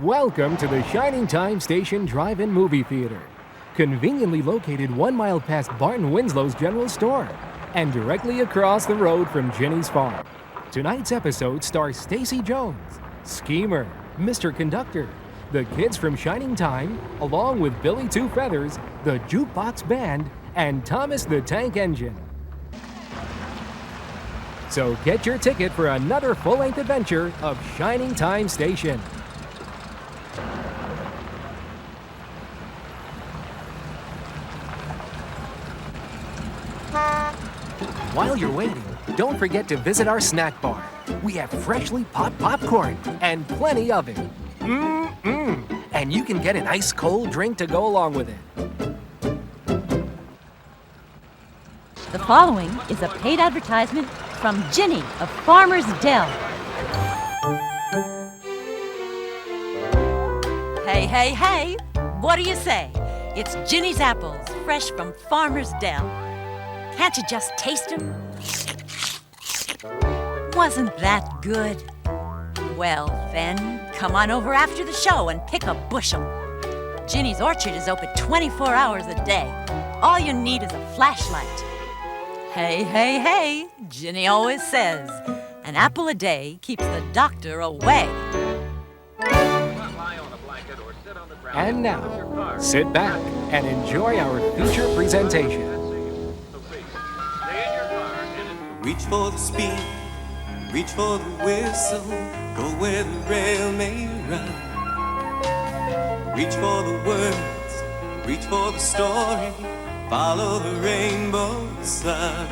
Welcome to the Shining Time Station Drive-In Movie Theater, conveniently located 1 mile past Barton Winslow's General Store and directly across the road from Ginny's Farm. Tonight's episode stars Stacy Jones, Schemer, Mr. Conductor, the kids from Shining Time, along with Billy Two Feathers, the Jukebox Band, and Thomas the Tank Engine. So get your ticket for another full-length adventure of Shining Time Station. While you're waiting, don't forget to visit our snack bar. We have freshly popped popcorn and plenty of it. And you can get an ice cold drink to go along with it. The following is a paid advertisement from Ginny of Farmer's Dell. Hey, hey, hey! What do you say? It's Ginny's apples, fresh from Farmer's Dell. Can't you just taste them? Wasn't that good? Well, then, come on over after the show and pick a bushel. Ginny's Orchard is open 24 hours a day. All you need is a flashlight. Hey, hey, hey, Ginny always says, an apple a day keeps the doctor away. And now, sit back and enjoy our feature presentation. Reach for the speed, reach for the whistle, go where the rail may run. Reach for the words, reach for the story, follow the rainbow sun.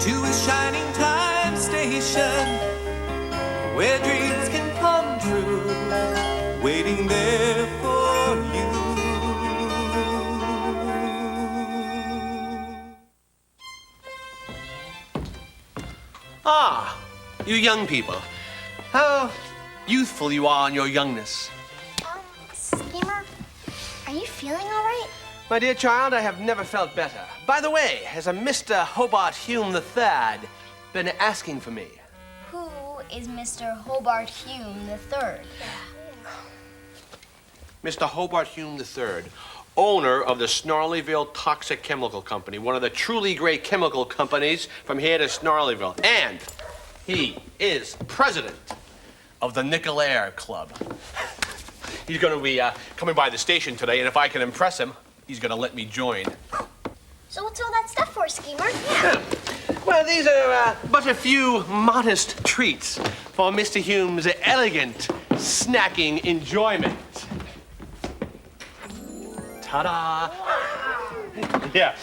To a shining time station, where dreams can come true, waiting there for you. Ah, you young people. How youthful you are in your youngness. Schemer, are you feeling all right? My dear child, I have never felt better. By the way, has a Mr. Hobart Hume III been asking for me? Who is Mr. Hobart Hume III? Mr. Hobart Hume III, owner of the Snarleyville Toxic Chemical Company, one of the truly great chemical companies from here to Snarleyville. And he is president of the Nickelaire Club. He's going to be coming by the station today, and if I can impress him, he's going to let me join. So what's all that stuff for, Schemer? Well, these are but a few modest treats for Mr. Hume's elegant snacking enjoyment. Ta-da! Yeah,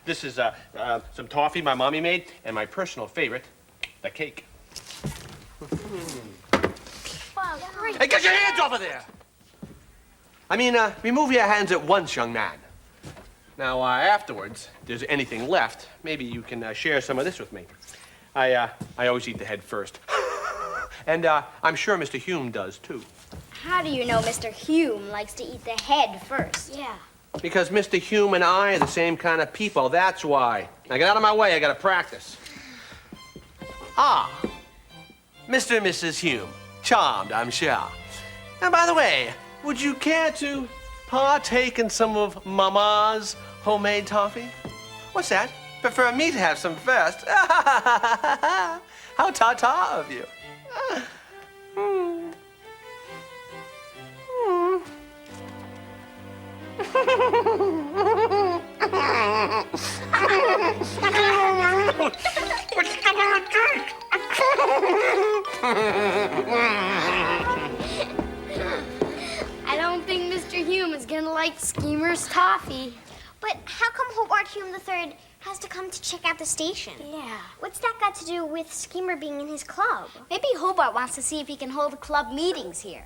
this is some toffee my mommy made, and my personal favorite, the cake. Wow, great. Hey, get your hands off of there! I mean, remove your hands at once, young man. Now, afterwards, if there's anything left, maybe you can share some of this with me. I always eat the head first. And I'm sure Mr. Hume does, too. How do you know Mr. Hume likes to eat the head first? Yeah. Because Mr. Hume and I are the same kind of people, that's why. Now get out of my way, I gotta practice. Ah, Mr. and Mrs. Hume. Charmed, I'm sure. And by the way, would you care to partake in some of Mama's homemade toffee? What's that? Prefer me to have some first? How ta-ta of you. I don't think Mr. Hume is gonna like Schemer's toffee. But how come Hobart Hume III has to come to check out the station? Yeah. What's that got to do with Schemer being in his club? Maybe Hobart wants to see if he can hold club meetings here.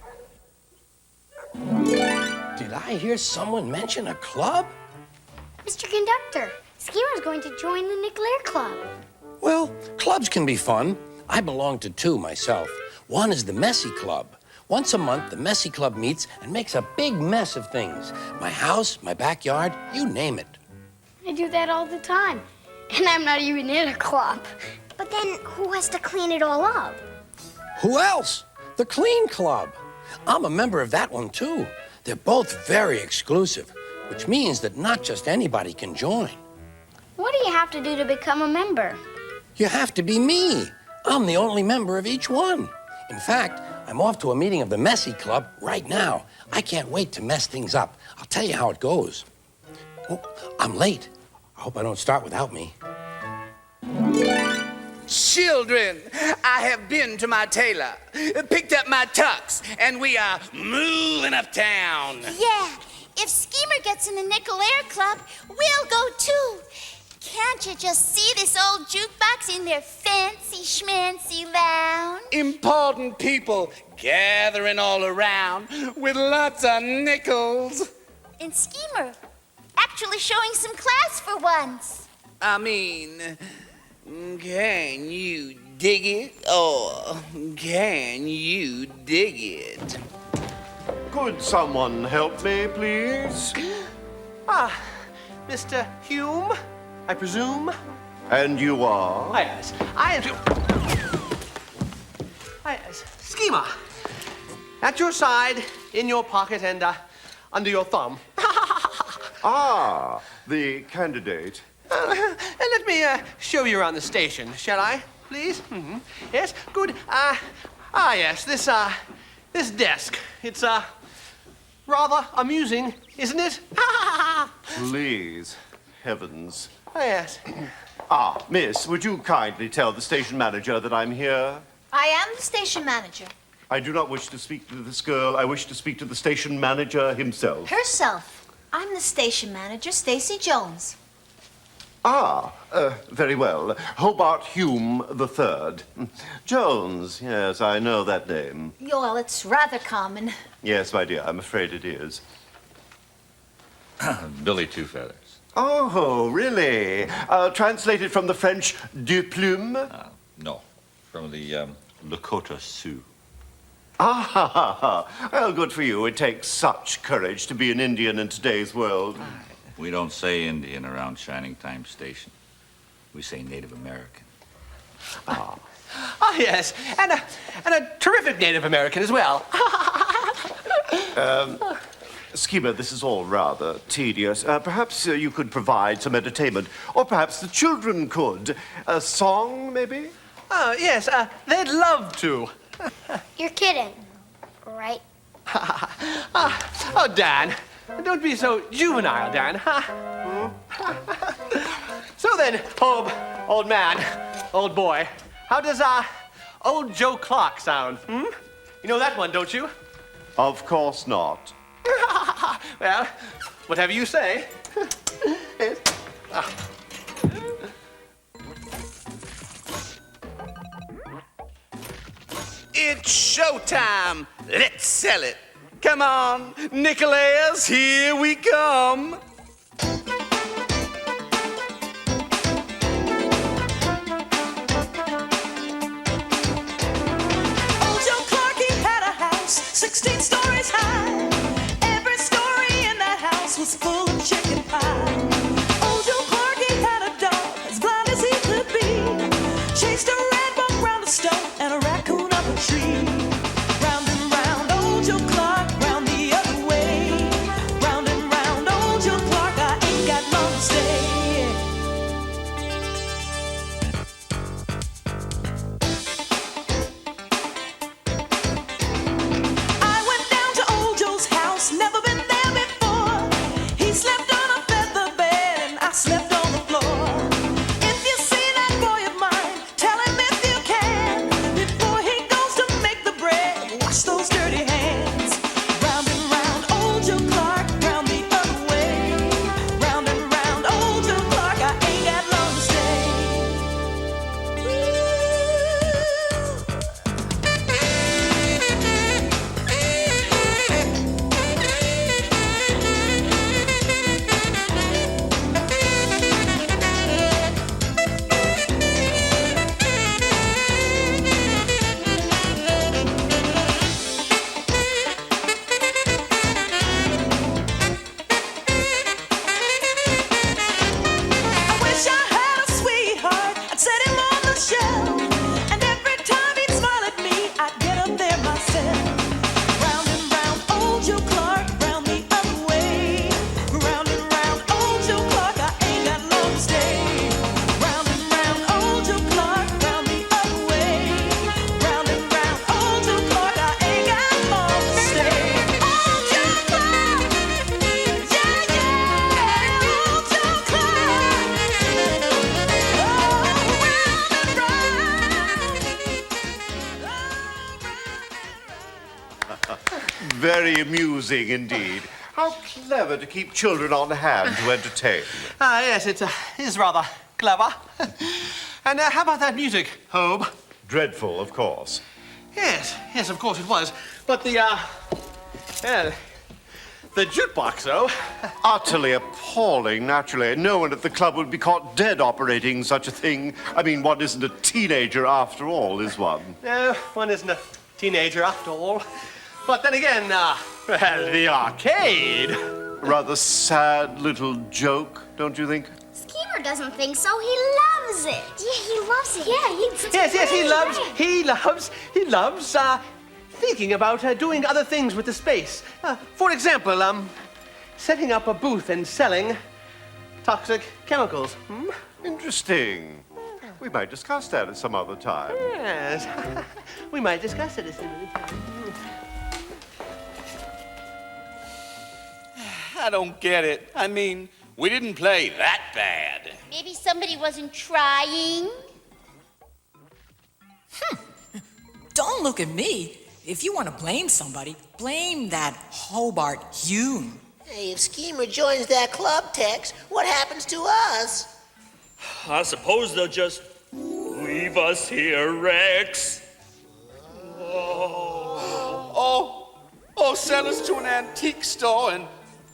Did I hear someone mention a club? Mr. Conductor, Schemer's going to join the Nickelaire Club. Well, clubs can be fun. I belong to two myself. One is the Messy Club. Once a month, the Messy Club meets and makes a big mess of things. My house, my backyard, you name it. I do that all the time, and I'm not even in a club. But then who has to clean it all up? Who else? The Clean Club. I'm a member of that one, too. They're both very exclusive, which means that not just anybody can join. What do you have to do to become a member? You have to be me. I'm the only member of each one. In fact, I'm off to a meeting of the Messy Club right now. I can't wait to mess things up. I'll tell you how it goes. Oh, I'm late. I hope I don't start without me. Children, I have been to my tailor, picked up my tux, and we are moving uptown. Yeah, if Schemer gets in the Nickelaire Club, we'll go too. Can't you just see this old jukebox in their fancy schmancy lounge? Important people gathering all around with lots of nickels. And Schemer actually showing some class for once. I mean, can you dig it? Or can you dig it? Could someone help me, please? Mr. Hume, I presume? And you are? Yes, I am. Schemer, at your side, in your pocket, and under your thumb. Ah, the candidate. Let me show you around the station, shall I, please? Mm-hmm. Yes, good. Yes, this desk. It's rather amusing, isn't it? Please, heavens. Yes. Miss, would you kindly tell the station manager that I'm here? I am the station manager. I do not wish to speak to this girl. I wish to speak to the station manager himself. Herself. I'm the station manager, Stacy Jones. Very well. Hobart Hume III. Jones, yes, I know that name. Well, it's rather common. Yes, my dear, I'm afraid it is. Billy Two Feathers. Oh, really? Translated from the French de plume? No, from the Lakota Sioux. Well, good for you. It takes such courage to be an Indian in today's world. We don't say Indian around Shining Time Station. We say Native American. Yes, and a terrific Native American as well. Schemer, this is all rather tedious. Perhaps you could provide some entertainment, or perhaps the children could. A song, maybe? Oh, yes, they'd love to. You're kidding, right? Oh, Dan, don't be so juvenile, Dan. So then, old man, old boy, how does old Joe Clark sound? You know that one, don't you? Of course not. Well, whatever you say. Yes. It's showtime. Let's sell it. Come on, Nickelaires, here we come. Old Joe Clark, he had a house 16 stories high. Every story in that house was full of chicken pie. Old Joe Clark, he had a dog as blind as he could be. Chased a red bug round a stone and a raccoon up a tree. Round and round, old Joe Clark, round the other way. Round and round, old Joe very amusing indeed. How clever to keep children on hand to entertain. Yes, it is rather clever. And how about that music, Hobe? Dreadful, of course. Yes, of course it was. But the jukebox, though. Utterly appalling, naturally. No one at the club would be caught dead operating such a thing. I mean, one isn't a teenager after all, is one? No, one isn't a teenager after all. But then again, the arcade. Rather sad little joke, don't you think? Schemer doesn't think so. He loves it. Yeah, he loves it. Yeah, he loves thinking about doing other things with the space. For example, setting up a booth and selling toxic chemicals. Interesting. We might discuss that at some other time. Yes, we might discuss it at some other time. I don't get it. I mean, we didn't play that bad. Maybe somebody wasn't trying. Don't look at me. If you want to blame somebody, blame that Hobart Hume. Hey, if Schemer joins that club, Tex, what happens to us? I suppose they'll just leave us here, Rex. Oh, send us to an antique store and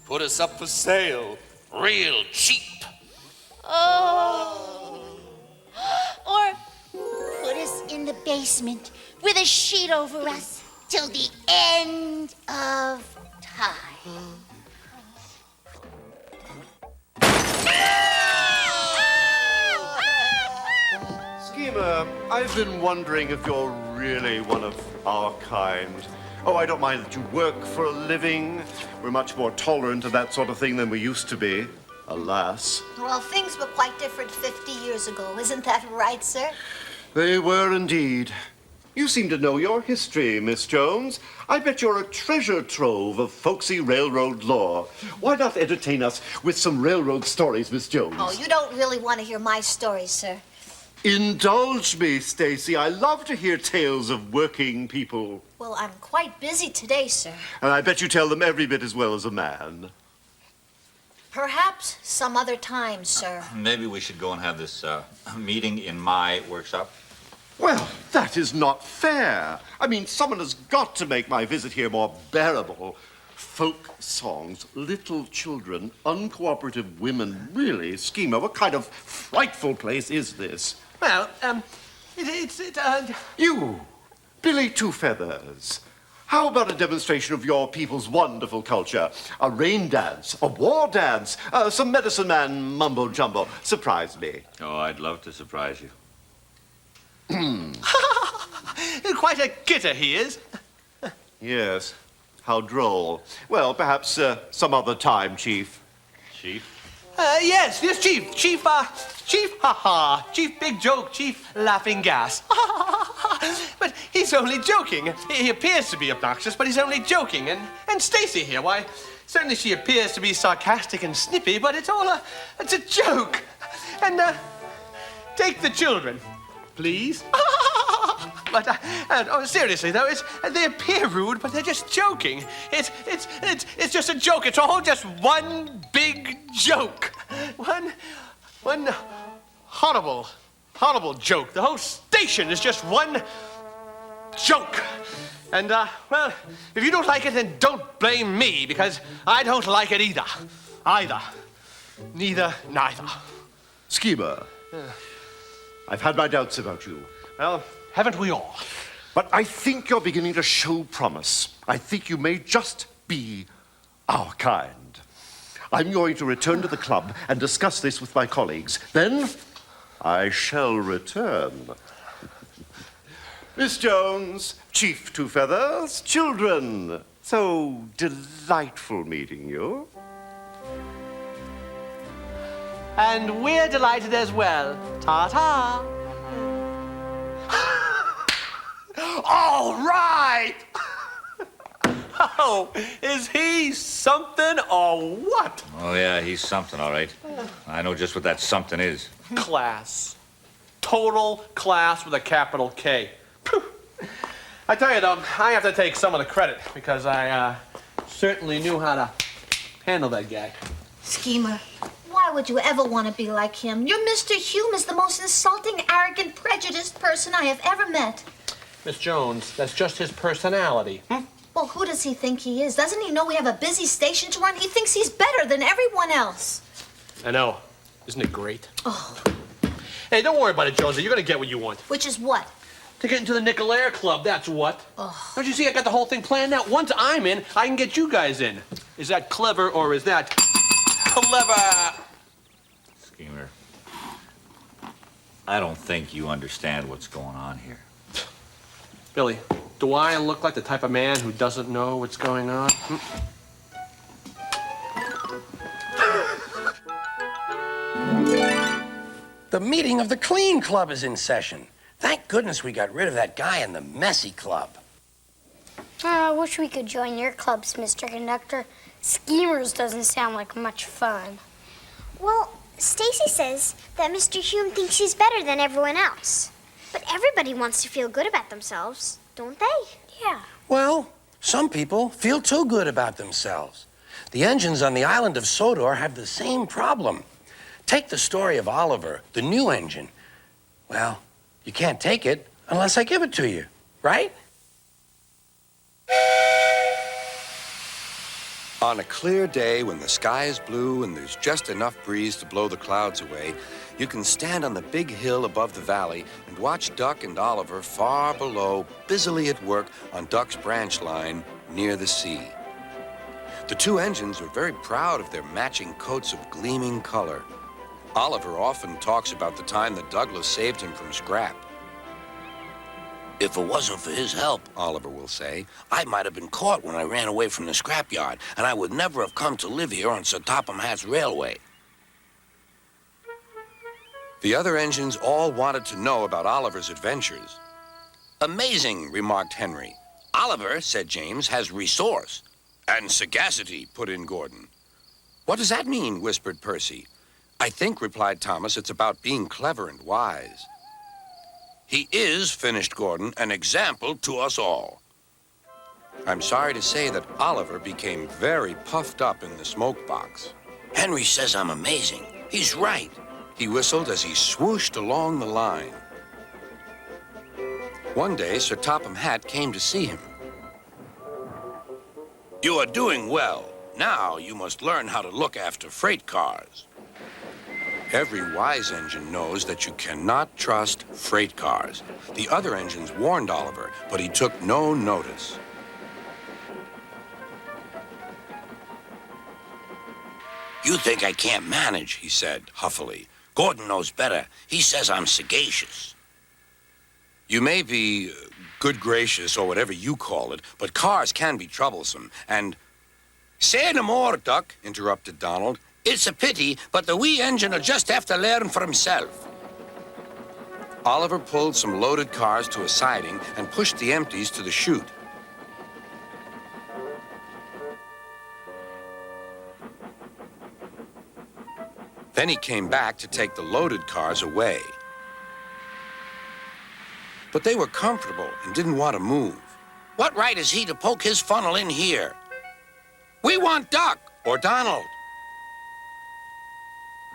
put us up for sale. Real cheap. Oh. Or put us in the basement with a sheet over us till the end of time. Schemer, I've been wondering if you're really one of our kind. Oh, I don't mind that you work for a living. We're much more tolerant of that sort of thing than we used to be, alas. Well, things were quite different 50 years ago. Isn't that right, sir? They were indeed. You seem to know your history, Miss Jones. I bet you're a treasure trove of folksy railroad lore. Why not entertain us with some railroad stories, Miss Jones? Oh, you don't really want to hear my stories, sir. Indulge me, Stacy. I love to hear tales of working people. Well, I'm quite busy today, sir. And I bet you tell them every bit as well as a man. Perhaps some other time, sir. Maybe we should go and have this meeting in my workshop. Well, that is not fair. I mean, someone has got to make my visit here more bearable. Folk songs, little children, uncooperative women. Really, Schemer, what kind of frightful place is this? Well, You, Billy Two Feathers. How about a demonstration of your people's wonderful culture? A rain dance, a war dance, some medicine man mumbo-jumbo. Surprise me. Oh, I'd love to surprise you. Quite a kidder he is. Yes, how droll. Well, perhaps some other time, Chief. Chief? Yes, Chief. Chief, big joke, Chief, laughing gas. But he's only joking. He appears to be obnoxious, but he's only joking. And Stacy here, why, certainly she appears to be sarcastic and snippy, but it's a joke. And, take the children, please. But, seriously, though, they appear rude, but they're just joking. It's just a joke. It's all just one big joke. One horrible joke. The whole station is just one joke. And, well, if you don't like it, then don't blame me, because I don't like it either. Neither. Schemer, I've had my doubts about you. Well, haven't we all? But I think you're beginning to show promise. I think you may just be our kind. I'm going to return to the club and discuss this with my colleagues. Then I shall return. Miss Jones, Chief Two Feathers, children. So delightful meeting you. And we're delighted as well. Ta-ta. All right. Oh, is he something or what? Oh, yeah, he's something, all right. I know just what that something is. Class. Total class with a capital K. I tell you, though, I have to take some of the credit because I certainly knew how to handle that guy. Schemer, why would you ever want to be like him? Your Mr. Hume is the most insulting, arrogant, prejudiced person I have ever met. Miss Jones, that's just his personality. Well, who does he think he is? Doesn't he know we have a busy station to run? He thinks he's better than everyone else. I know. Isn't it great? Oh. Hey, don't worry about it, Jonesy. You're gonna get what you want. Which is what? To get into the Nickelaire Club, that's what. Oh. Don't you see I got the whole thing planned out? Once I'm in, I can get you guys in. Is that clever or is that clever? Schemer, I don't think you understand what's going on here. Billy, do I look like the type of man who doesn't know what's going on? The meeting of the Clean Club is in session. Thank goodness we got rid of that guy in the Messy Club. I wish we could join your clubs, Mr. Conductor. Schemers doesn't sound like much fun. Well, Stacy says that Mr. Hume thinks he's better than everyone else. But everybody wants to feel good about themselves, don't they? Yeah. Well, some people feel too good about themselves. The engines on the island of Sodor have the same problem. Take the story of Oliver, the new engine. Well, you can't take it unless I give it to you, right? On a clear day when the sky is blue and there's just enough breeze to blow the clouds away, you can stand on the big hill above the valley and watch Duck and Oliver far below, busily at work on Duck's branch line near the sea. The two engines are very proud of their matching coats of gleaming color. Oliver often talks about the time that Douglas saved him from scrap. If it wasn't for his help, Oliver will say, I might have been caught when I ran away from the scrapyard, and I would never have come to live here on Sir Topham Hatt's railway. The other engines all wanted to know about Oliver's adventures. Amazing, remarked Henry. Oliver, said James, has resource. And sagacity, put in Gordon. What does that mean? Whispered Percy. I think, replied Thomas, it's about being clever and wise. He is, finished Gordon, an example to us all. I'm sorry to say that Oliver became very puffed up in the smoke box. Henry says I'm amazing. He's right. He whistled as he swooshed along the line. One day, Sir Topham Hatt came to see him. You are doing well. Now you must learn how to look after freight cars. Every wise engine knows that you cannot trust freight cars. The other engines warned Oliver, but he took no notice. You think I can't manage, he said, huffily. Gordon knows better. He says I'm sagacious. You may be good gracious or whatever you call it, but cars can be troublesome, and... Say no more, Duck, interrupted Donald. It's a pity, but the wee engine will just have to learn for himself. Oliver pulled some loaded cars to a siding and pushed the empties to the chute. Then he came back to take the loaded cars away. But they were comfortable and didn't want to move. What right is he to poke his funnel in here? We want Duck. Or Donald.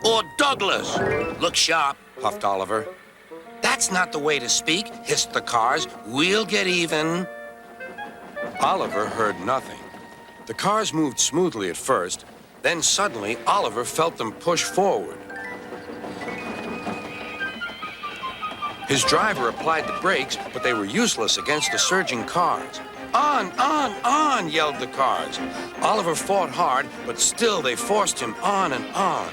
Or Douglas. Look sharp, puffed Oliver. That's not the way to speak, hissed the cars. We'll get even. Oliver heard nothing. The cars moved smoothly at first, then suddenly Oliver felt them push forward. His driver applied the brakes, but they were useless against the surging cars. On, yelled the cars. Oliver fought hard, but still they forced him on and on.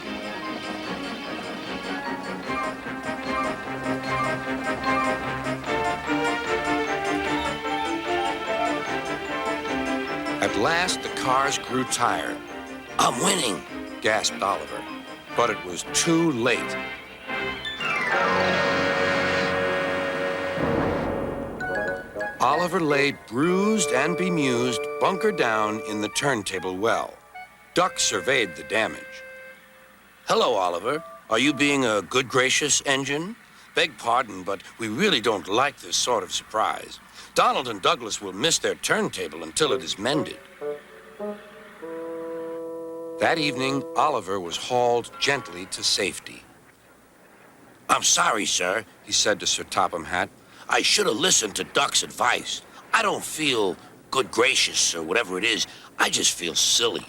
At last, the cars grew tired. I'm winning, gasped Oliver. But it was too late. Oliver lay bruised and bemused, bunker down in the turntable well. Duck surveyed the damage. Hello, Oliver. Are you being a good, gracious engine? Beg pardon, but we really don't like this sort of surprise. Donald and Douglas will miss their turntable until it is mended. That evening, Oliver was hauled gently to safety. I'm sorry, sir, He said to Sir Topham Hatt. I should have listened to Duck's advice. I don't feel good gracious or whatever it is. I just feel silly.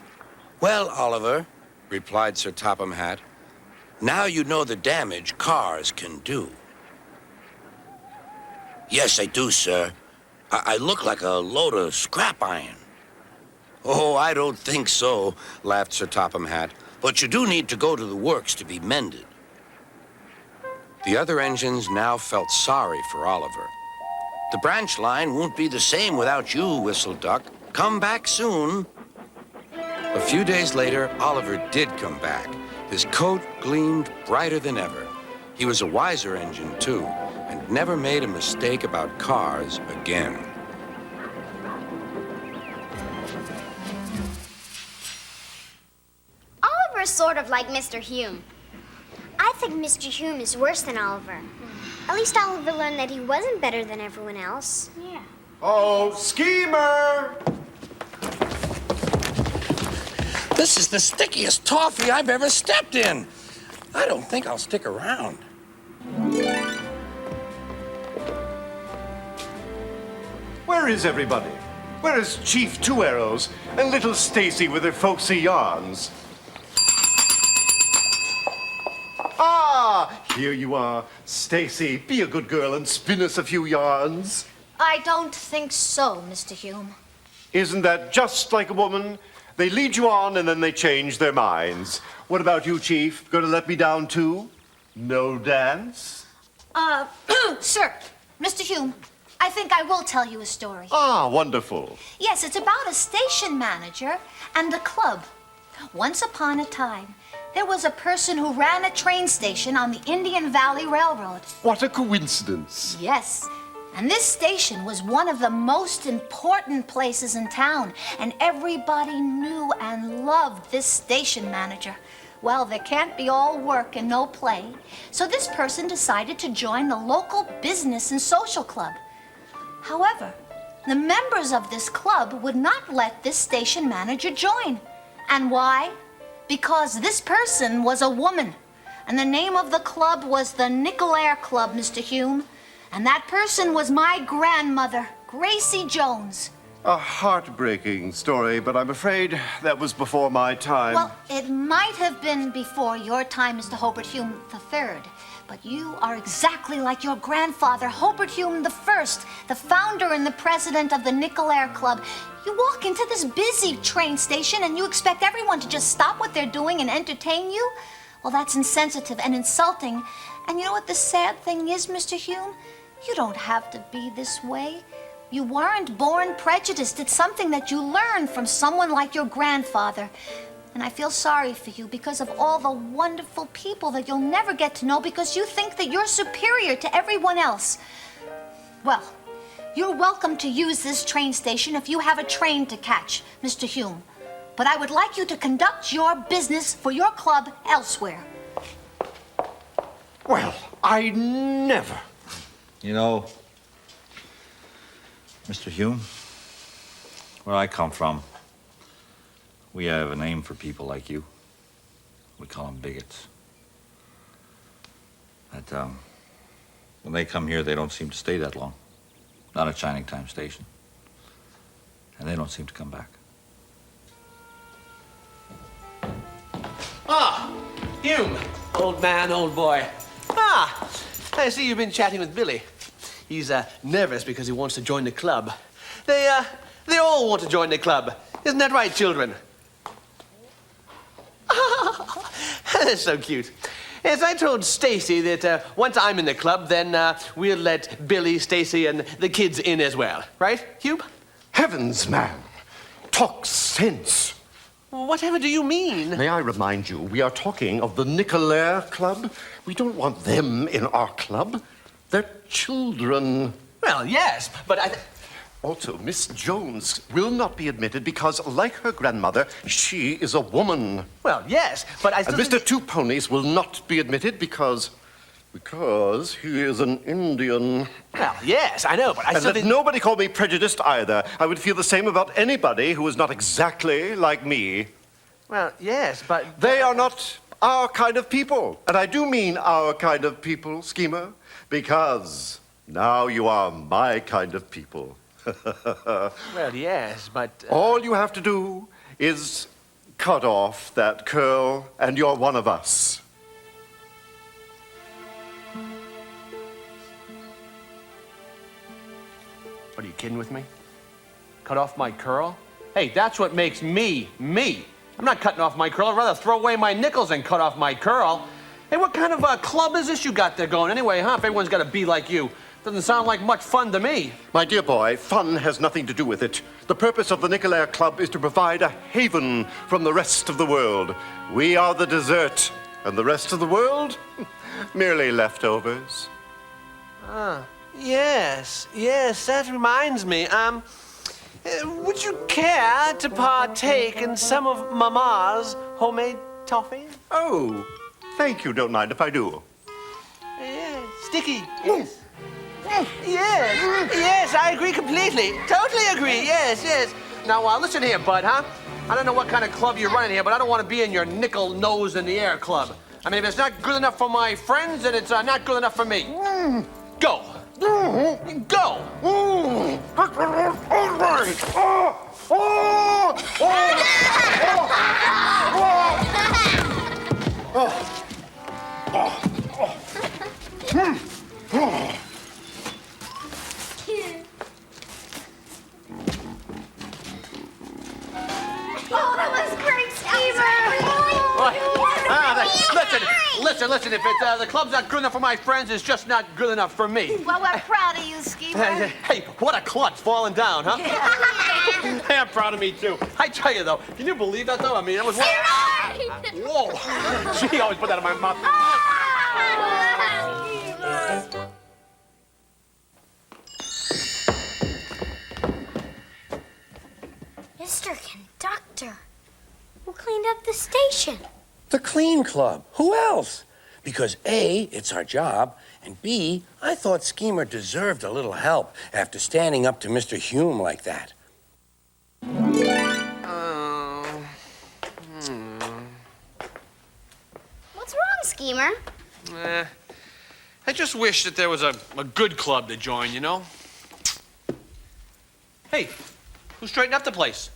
Well, Oliver, replied Sir Topham Hatt, now you know the damage cars can do. Yes, I do, sir. I look like a load of scrap iron. Oh, I don't think so, laughed Sir Topham Hatt. But you do need to go to the works to be mended. The other engines now felt sorry for Oliver. The branch line won't be the same without you, whistled Duck. Come back soon. A few days later, Oliver did come back. His coat gleamed brighter than ever. He was a wiser engine, too, and never made a mistake about cars again. Oliver's sort of like Mr. Hume. I think Mr. Hume is worse than Oliver. At least Oliver learned that he wasn't better than everyone else. Yeah. Oh, Schemer! This is the stickiest toffee I've ever stepped in. I don't think I'll stick around. Where is everybody? Where is Chief Two Arrows and little Stacy with her folksy yarns? Ah, here you are. Stacy, be a good girl and spin us a few yarns. I don't think so, Mr. Hume. Isn't that just like a woman? They lead you on and then they change their minds. What about you, Chief? Going to let me down too? No dance? Sir, Mr. Hume, I think I will tell you a story. Ah, wonderful. Yes, it's about a station manager and a club. Once upon a time, there was a person who ran a train station on the Indian Valley Railroad. What a coincidence. Yes. And this station was one of the most important places in town, and everybody knew and loved this station manager. Well, there can't be all work and no play, so this person decided to join the local business and social club. However, the members of this club would not let this station manager join. And why? Because this person was a woman, and the name of the club was the Nickelaire Club, Mr. Hume. And that person was my grandmother, Gracie Jones. A heartbreaking story, but I'm afraid that was before my time. Well, it might have been before your time, Mr. Hobart Hume III, but you are exactly like your grandfather, Hobart Hume I, the founder and the president of the Nickelaire Club. You walk into this busy train station and you expect everyone to just stop what they're doing and entertain you? Well, that's insensitive and insulting. And you know what the sad thing is, Mr. Hume? You don't have to be this way. You weren't born prejudiced. It's something that you learned from someone like your grandfather. And I feel sorry for you because of all the wonderful people that you'll never get to know because you think that you're superior to everyone else. Well, you're welcome to use this train station if you have a train to catch, Mr. Hume. But I would like you to conduct your business for your club elsewhere. Well, I never. You know, Mr. Hume, where I come from, we have a name for people like you. We call them bigots. But when they come here, they don't seem to stay that long. Not at Shining Time Station. And they don't seem to come back. Ah, Hume, old man, old boy. Ah, I see you've been chatting with Billy. He's nervous because he wants to join the club. They all want to join the club. Isn't that right, children? That's so cute. Yes, I told Stacy that once I'm in the club, then we'll let Billy, Stacy, and the kids in as well. Right, Hugh? Heavens, man. Talk sense. Whatever do you mean? May I remind you, we are talking of the Nickelaire Club. We don't want them in our club. They're children. Well, yes, but Also, Miss Jones will not be admitted because, like her grandmother, she is a woman. Well, yes, but I still And Mr. Two Ponies will not be admitted because Because he is an Indian. Well, yes, I know, but I and still let nobody call me prejudiced either. I would feel the same about anybody who is not exactly like me. Well, yes, but... They are not our kind of people. And I do mean our kind of people, Schemer, because now you are my kind of people. Well, yes, but... All you have to do is cut off that curl, and you're one of us. What, are you kidding with me? Cut off my curl? Hey, that's what makes me, me. I'm not cutting off my curl. I'd rather throw away my nickels than cut off my curl. Hey, what kind of a club is this you got there going anyway, huh? If everyone's got to be like you. Doesn't sound like much fun to me. My dear boy, fun has nothing to do with it. The purpose of the Nickelaire Club is to provide a haven from the rest of the world. We are the dessert, and the rest of the world? Merely leftovers. Ah, yes, that reminds me. Would you care to partake in some of Mama's homemade toffee? Oh, thank you. Don't mind if I do. Yeah, sticky. Yes. Yes, I agree completely. Totally agree. Yes. Now, listen here, bud, huh? I don't know what kind of club you're running here, but I don't want to be in your nickel nose in the air club. I mean, if it's not good enough for my friends, then it's not good enough for me. Go. Go. All right. Oh, that was great, Schemer! Listen, if the club's not good enough for my friends, it's just not good enough for me. Well, we're proud of you, Schemer. Hey, what a clutch falling down, huh? Hey, I'm proud of me, too. I tell you, though, can you believe that, though? I mean, it was... Whoa! She always put that in my mouth. Mr. Conductor, who cleaned up the station? The Clean Club. Who else? Because A, it's our job, and B, I thought Schemer deserved a little help after standing up to Mr. Hume like that. What's wrong, Schemer? I just wish that there was a good club to join, you know? Hey, who straightened up the place?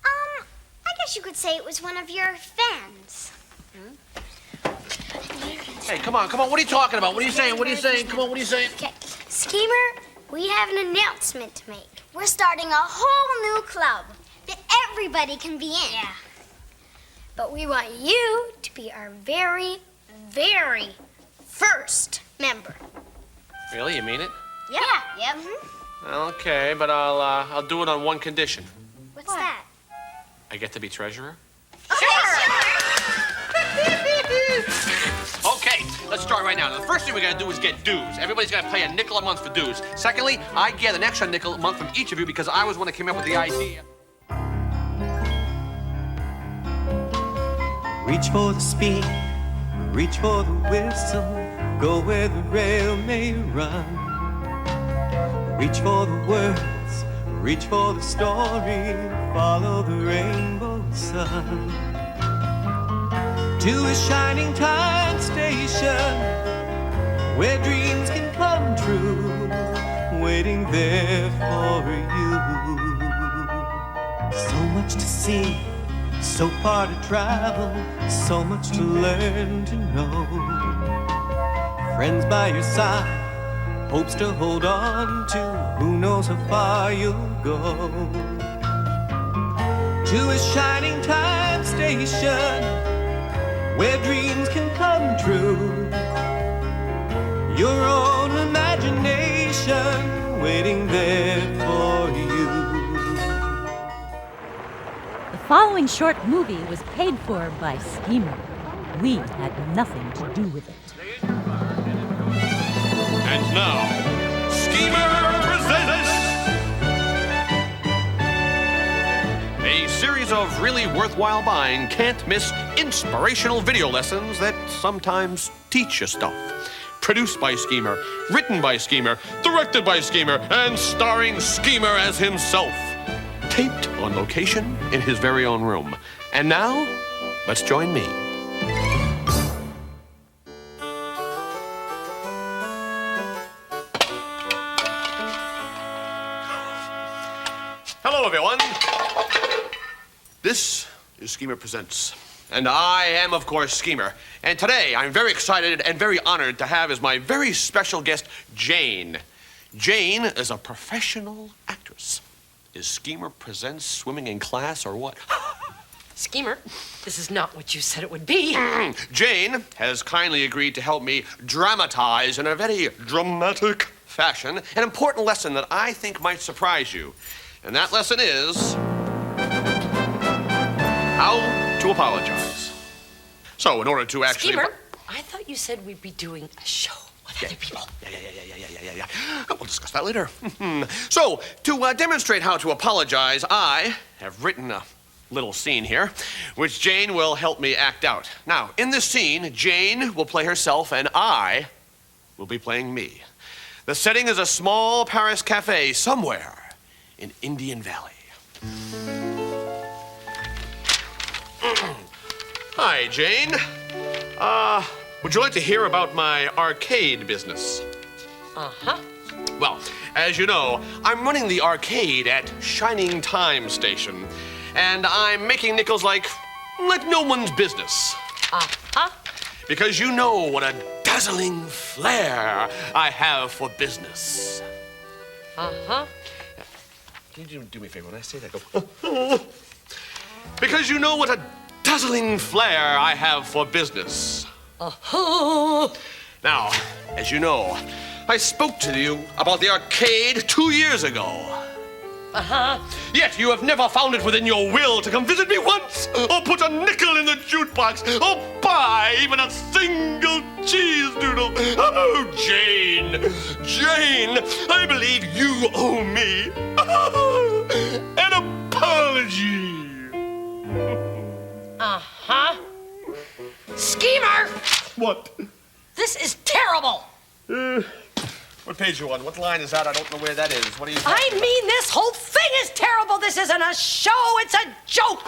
I guess you could say it was one of your fans. Hey, come on. What are you talking about? What are you saying? Come on, what are you saying? Okay, Schemer, we have an announcement to make. We're starting a whole new club that everybody can be in. Yeah. But we want you to be our very, very first member. Really? You mean it? Yeah. Yep. Okay, but I'll do it on one condition. What's that? I get to be treasurer? Sure. Okay, let's start right now. The first thing we gotta do is get dues. Everybody's gotta pay a nickel a month for dues. Secondly, I get an extra nickel a month from each of you because I was the one that came up with the idea. Reach for the speed, reach for the whistle, go where the rail may run. Reach for the words, reach for the story, follow the rainbow sun. To a shining time station, where dreams can come true, waiting there for you. So much to see, so far to travel, so much to learn to know. Friends by your side, hopes to hold on to, who knows how far you'll go. To a shining time station, where dreams can come true. Your own imagination waiting there for you. The following short movie was paid for by Schemer. We had nothing to do with it. And now, Schemer presents a series of really worthwhile buying, can't-miss inspirational video lessons that sometimes teach you stuff. Produced by Schemer, written by Schemer, directed by Schemer, and starring Schemer as himself. Taped on location in his very own room. And now, let's join me. Hello, everyone. This is Schemer Presents. And I am, of course, Schemer. And today, I'm very excited and very honored to have as my very special guest, Jane. Jane is a professional actress. Is Schemer Presents swimming in class or what? Schemer, this is not what you said it would be. Jane has kindly agreed to help me dramatize in a very dramatic fashion an important lesson that I think might surprise you. And that lesson is how to apologize. So, in order to actually... Schemer, I thought you said we'd be doing a show with other people. Yeah. We'll discuss that later. So, to demonstrate how to apologize, I have written a little scene here, which Jane will help me act out. Now, in this scene, Jane will play herself and I will be playing me. The setting is a small Paris cafe somewhere in Indian Valley. Hi, Jane. Would you like to hear about my arcade business? Uh-huh. Well, as you know, I'm running the arcade at Shining Time Station, and I'm making nickels like no one's business. Uh-huh. Because you know what a dazzling flair I have for business. Uh-huh. Can you do me a favor when I say that? Go. Because you know what a dazzling flair I have for business. Uh-huh. Now, as you know, I spoke to you about the arcade 2 years ago. Uh-huh. Yet you have never found it within your will to come visit me once, or put a nickel in the jukebox, or buy even a single cheese doodle. Oh, Jane, I believe you owe me an apology. Uh-huh. Schemer! What? This is terrible. What page are you on? What line is that? I don't know where that is. What are you I mean, this whole thing is terrible. This isn't a show. It's a joke.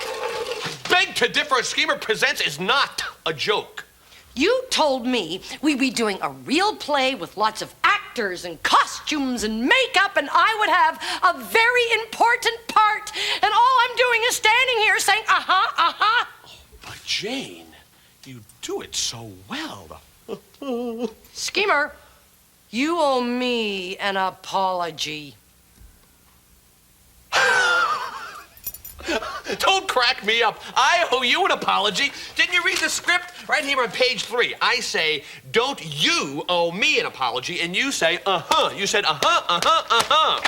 Beg to differ. Schemer Presents is not a joke. You told me we'd be doing a real play with lots of actors and costumes and makeup, and I would have a very important part. And all I'm doing is standing here saying, uh-huh, uh-huh. Oh, but Jane, you do it so well. Schemer, you owe me an apology. Don't crack me up. I owe you an apology. Didn't you read the script? Right here on page 3. I say, don't you owe me an apology, and you say, uh-huh. You said, uh-huh, uh-huh, uh-huh.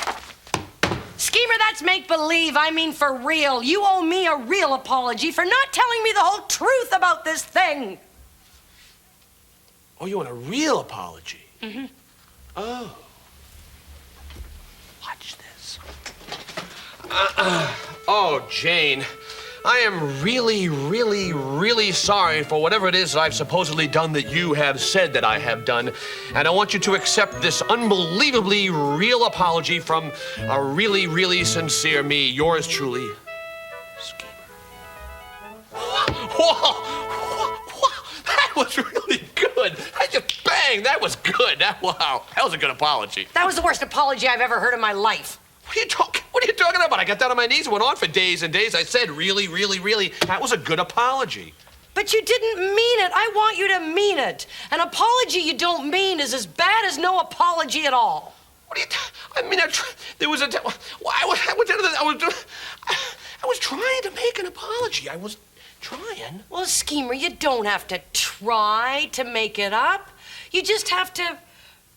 Schemer, that's make-believe. I mean for real. You owe me a real apology for not telling me the whole truth about this thing. Oh, you want a real apology? Mm-hmm. Oh. Watch this. Oh, Jane, I am really, really, really sorry for whatever it is that I've supposedly done that you have said that I have done. And I want you to accept this unbelievably real apology from a really, really sincere me. Yours truly, Schemer. Whoa! That was really good. I just bang. That was good. Wow. That was a good apology. That was the worst apology I've ever heard in my life. What are you talking about? I got down on my knees and went on for days and days. I said, really, really, really. That was a good apology. But you didn't mean it. I want you to mean it. An apology you don't mean is as bad as no apology at all. What are you? I mean, there was a. I was trying to make an apology. I was trying. Well, Schemer, you don't have to try to make it up. You just have to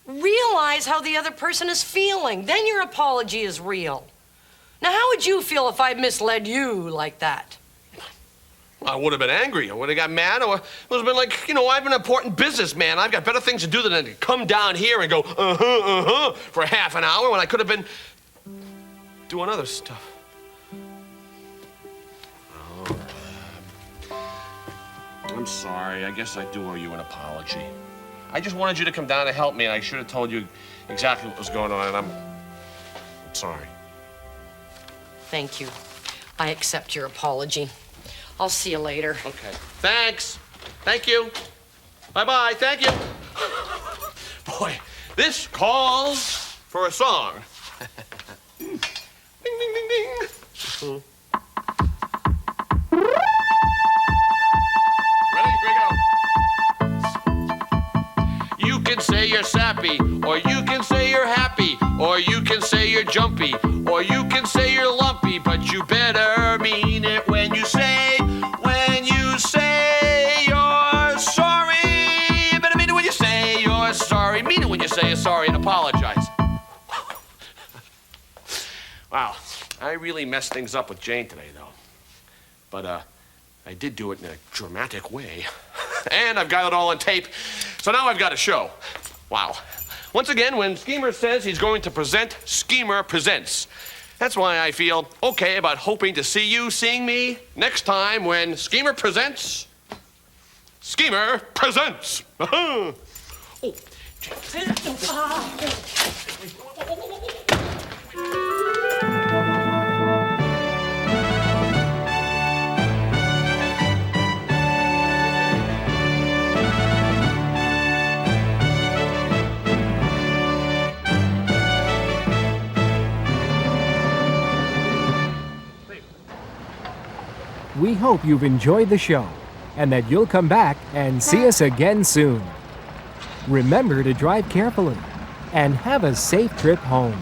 realize how the other person is feeling. Then your apology is real. Now, how would you feel if I misled you like that? I would have been angry. I would have got mad. Or it would have been like, I'm an important businessman. I've got better things to do than to come down here and go, for half an hour when I could have been doing other stuff. I'm sorry. I guess I do owe you an apology. I just wanted you to come down to help me, and I should have told you exactly what was going on, and I'm sorry. Thank you. I accept your apology. I'll see you later. Okay. Thanks. Thank you. Bye-bye. Thank you. Boy, this calls for a song. Ding, ding, ding, ding. Ready? Here we go. You can say you're sappy, or you can say you're happy, or you can say you're jumpy, or you can say you're lumpy, but you better mean it when you say you're sorry. You better mean it when you say you're sorry. Mean it when you say you're sorry and apologize. Wow, I really messed things up with Jane today, though. But, I did do it in a dramatic way. And I've got it all on tape, so now I've got a show. Wow. Once again, when Schemer says he's going to present, Schemer presents. That's why I feel okay about hoping to see you seeing me next time when Schemer presents. Schemer presents. Oh. We hope you've enjoyed the show and that you'll come back and see us again soon. Remember to drive carefully and have a safe trip home.